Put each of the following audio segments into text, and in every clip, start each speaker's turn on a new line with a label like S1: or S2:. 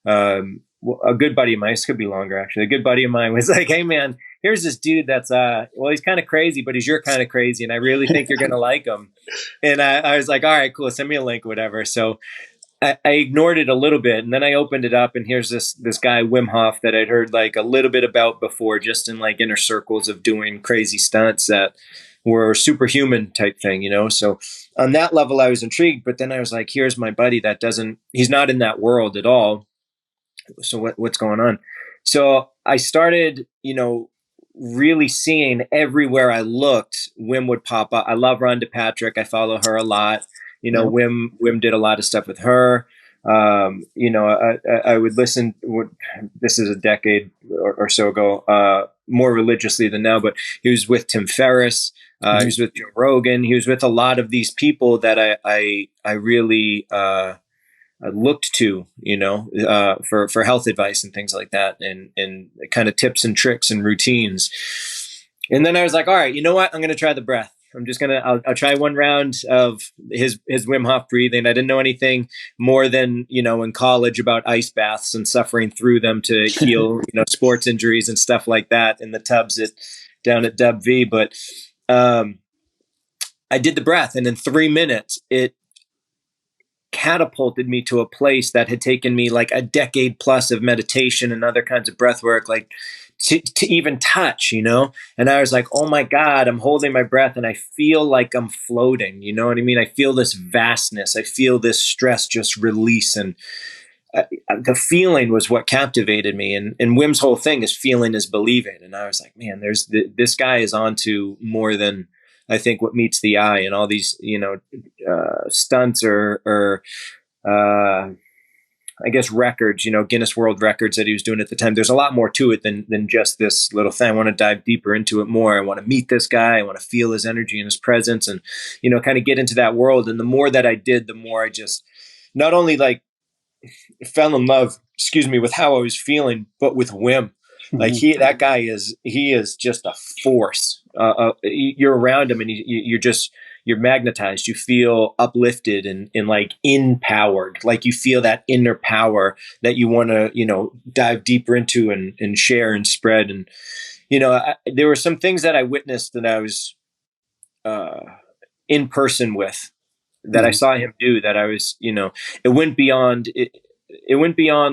S1: a good buddy of mine, this could be longer actually, a good buddy of mine was like, hey man, here's this dude that's, well, he's kind of crazy, but he's your kind of crazy. And I really think you're going to like him. And I was like, all right, cool. Send me a link, whatever. So I ignored it a little bit, and then I opened it up, and here's this guy Wim Hof that I'd heard like a little bit about before, just in like inner circles of doing crazy stunts that were superhuman type thing, you know. So on that level, I was intrigued. But then I was like, here's my buddy that he's not in that world at all. So what's going on? So I started, you know, really seeing everywhere I looked, Wim would pop up. I love Rhonda Patrick. I follow her a lot. You know, Wim did a lot of stuff with her. You know, I would listen. This is a decade or so ago, more religiously than now. But he was with Tim Ferriss. He was with Joe Rogan. He was with a lot of these people that I really looked to, you know, for health advice and things like that, and kind of tips and tricks and routines. And then I was like, all right, you know what? I'm going to try the breath. I'll try one round of his Wim Hof breathing. I didn't know anything more than, you know, in college about ice baths and suffering through them to heal, you know, sports injuries and stuff like that in the tubs down at Dub V. But I did the breath, and in 3 minutes, it catapulted me to a place that had taken me like a decade plus of meditation and other kinds of breath work, like to even touch, you know? And I was like, oh my God, I'm holding my breath and I feel like I'm floating. You know what I mean? I feel this vastness. I feel this stress just release. And the feeling was what captivated me. And Wim's whole thing is feeling is believing. And I was like, man, this guy is onto more than I think what meets the eye. And all these, you know, stunts or I guess records, you know, Guinness World Records that he was doing at the time. There's a lot more to it than just this little thing. I want to dive deeper into it more. I want to meet this guy. I want to feel his energy and his presence and, you know, kind of get into that world. And the more that I did, the more I just not only like fell in love, with how I was feeling, but with Wim. Like that guy is just a force. You're around him and you're magnetized. You feel uplifted and like empowered. Like you feel that inner power that you want to, you know, dive deeper into and share and spread. And, you know, there were some things that I witnessed that I was in person with that I saw him do that I was, you know, it went beyond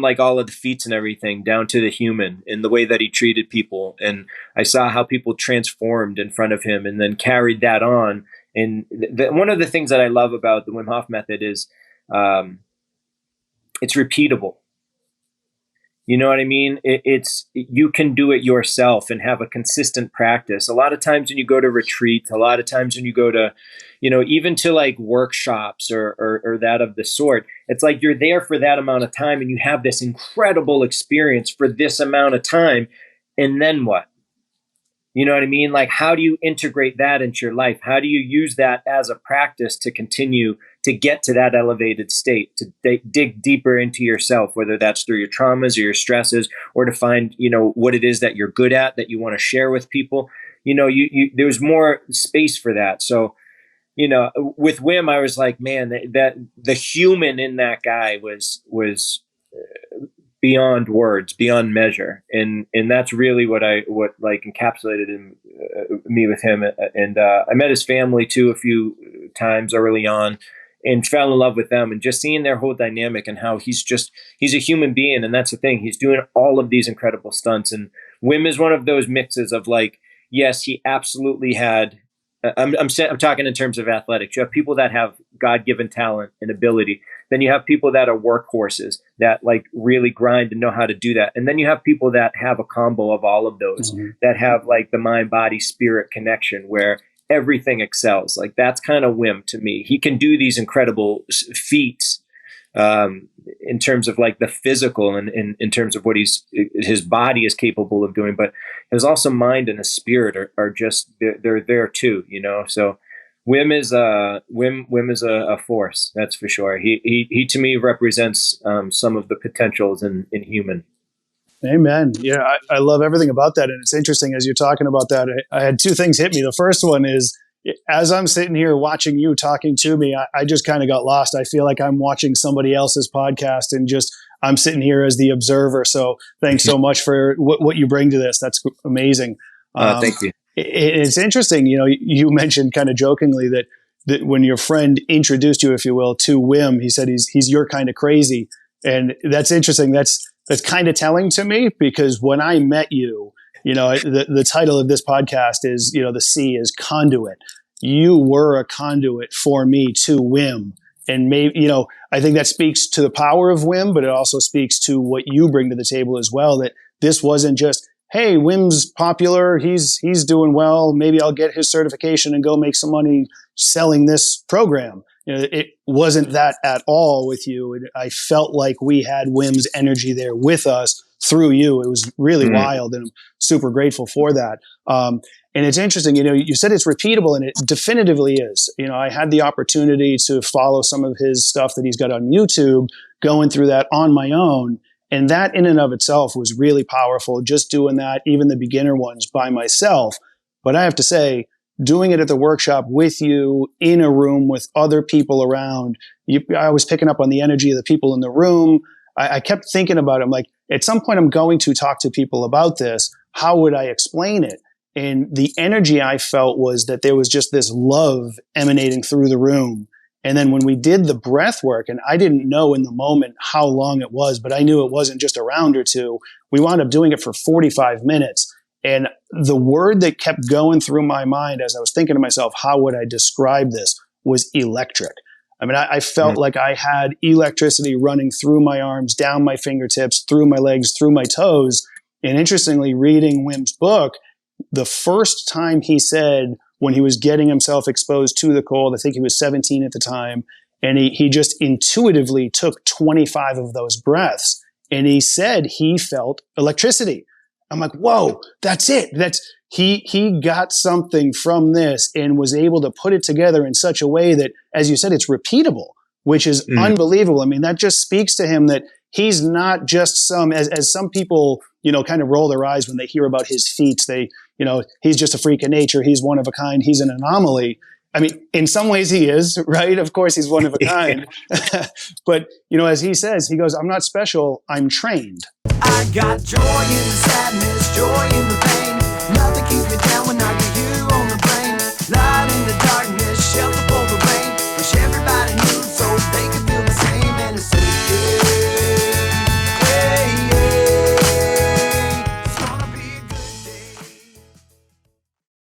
S1: like all of the feats and everything down to the human and the way that he treated people. And I saw how people transformed in front of him and then carried that on. And one of the things that I love about the Wim Hof method is it's repeatable. You know what I mean? You can do it yourself and have a consistent practice. A lot of times when you go to retreats, a lot of times when you go to, you know, even to like workshops or that of the sort, it's like you're there for that amount of time and you have this incredible experience for this amount of time. And then what? You know what I mean? Like, how do you integrate that into your life? How do you use that as a practice to continue to get to that elevated state, to dig deeper into yourself, whether that's through your traumas or your stresses, or to find, you know, what it is that you're good at that you want to share with people. You know, there's more space for that. So, you know, with Wim, I was like, man, that the human in that guy was beyond words, beyond measure, and that's really what like encapsulated me with him. And I met his family too a few times early on, and fell in love with them. And just seeing their whole dynamic and how he's a human being, and that's the thing. He's doing all of these incredible stunts, and Wim is one of those mixes of like, yes, he absolutely had. I'm talking in terms of athletics. You have people that have God-given talent and ability. Then you have people that are workhorses that like really grind and know how to do that. And then you have people that have a combo of all of those that have like the mind, body, spirit connection where everything excels. Like that's kind of Wim to me. He can do these incredible feats in terms of like the physical and in terms of what his body is capable of doing, but his also mind and his spirit are just, they're there too, you know? So Wim is a force, that's for sure. He to me represents some of the potentials in human.
S2: Amen. Yeah, I love everything about that. And it's interesting as you're talking about that, I had two things hit me. The first one is, as I'm sitting here watching you talking to me, I just kind of got lost. I feel like I'm watching somebody else's podcast and just I'm sitting here as the observer. So thanks so much for what you bring to this. That's amazing.
S1: Thank you.
S2: It's interesting. You mentioned kind of jokingly that when your friend introduced you, if you will, to Wim, he said he's your kind of crazy. And that's interesting. That's kind of telling to me, because when I met you, the title of this podcast is, the C is conduit. You were a conduit for me to Wim. And maybe, I think that speaks to the power of Wim, but it also speaks to what you bring to the table as well, that this wasn't just, hey, Wim's popular, he's doing well, maybe I'll get his certification and go make some money selling this program. It wasn't that at all with you. I felt like we had Wim's energy there with us through you. It was really wild, and I'm super grateful for that. And it's interesting, you said it's repeatable, and it definitively is. I had the opportunity to follow some of his stuff that he's got on YouTube, going through that on my own. And that in and of itself was really powerful, just doing that, even the beginner ones by myself. But I have to say, doing it at the workshop with you in a room with other people around, I was picking up on the energy of the people in the room. I kept thinking about it. I'm like, at some point I'm going to talk to people about this. How would I explain it? And the energy I felt was that there was just this love emanating through the room. And then when we did the breath work, and I didn't know in the moment how long it was, but I knew it wasn't just a round or two. We wound up doing it for 45 minutes. And the word that kept going through my mind as I was thinking to myself, how would I describe this, was electric. I mean, I felt like I had electricity running through my arms, down my fingertips, through my legs, through my toes. And interestingly, reading Wim's book, the first time he said, when he was getting himself exposed to the cold, I think he was 17 at the time, and he just intuitively took 25 of those breaths, and he said he felt electricity. I'm like, whoa, that's it. He got something from this and was able to put it together in such a way that, as you said, it's repeatable, which is unbelievable. I mean, that just speaks to him that he's not just as some people, kind of roll their eyes when they hear about his feats. He's just a freak of nature. He's one of a kind. He's an anomaly. I mean, in some ways he is, right? Of course, he's one of a kind. But, as he says, he goes, I'm not special. I'm trained.
S3: I got joy in the sadness, joy in the pain. Nothing keeps me down when I get here.